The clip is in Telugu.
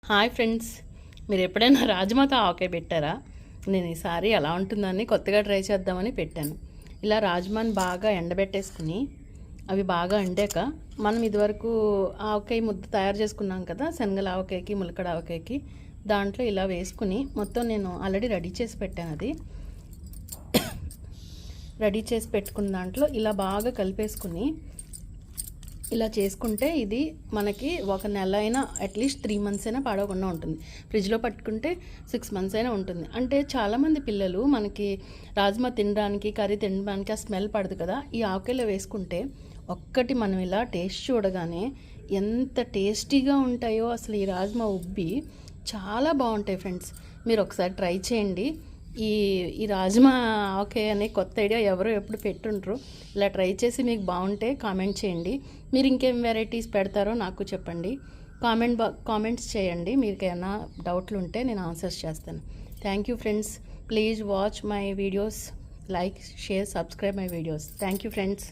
హాయ్ ఫ్రెండ్స్, మీరు ఎప్పుడైనా రాజ్మాతో ఆవకాయ పెట్టారా? నేను ఈసారి ఎలా ఉంటుందని కొత్తగా ట్రై చేద్దామని పెట్టాను. ఇలా రాజ్మాని బాగా ఎండబెట్టేసుకుని అవి బాగా ఎండాక మనం ఇదివరకు ఆవకాయ ముద్ద తయారు చేసుకున్నాం కదా, శనగల ఆవకాయకి ములకడ ఆవకాయకి, దాంట్లో ఇలా వేసుకుని మొత్తం నేను ఆల్రెడీ రెడీ చేసి పెట్టాను. అది రెడీ చేసి పెట్టుకున్న దాంట్లో ఇలా బాగా కలిపేసుకుని ఇలా చేసుకుంటే ఇది మనకి ఒక నెల అయినా అట్లీస్ట్ 3 months అయినా పాడవకుండా ఉంటుంది. ఫ్రిడ్జ్లో పట్టుకుంటే 6 months అయినా ఉంటుంది. అంటే చాలామంది పిల్లలు మనకి రాజ్మా తినడానికి, కర్రీ తినడానికి ఆ స్మెల్ పడదు కదా, ఈ ఆవకాయలో వేసుకుంటే ఒక్కటి మనం ఇలా టేస్ట్ చూడగానే ఎంత టేస్టీగా ఉంటాయో అసలు. ఈ రాజ్మా ఉబ్బి చాలా బాగుంటాయి ఫ్రెండ్స్. మీరు ఒకసారి ట్రై చేయండి. ఈ ఈ రాజ్మా ఆవకాయ అనే కొత్త ఐడియా ఎవరో ఎప్పుడు పెట్టుండ్రు. ఇలా ట్రై చేసి మీకు బాగుంటే కామెంట్ చేయండి. మీరు ఇంకేం వెరైటీస్ పెడతారో నాకు చెప్పండి. కామెంట్స్ చేయండి. మీకు ఏమైనా డౌట్లు ఉంటే నేను ఆన్సర్స్ చేస్తాను. Thank you friends. Please watch my videos, like, share, subscribe my videos. Thank you friends.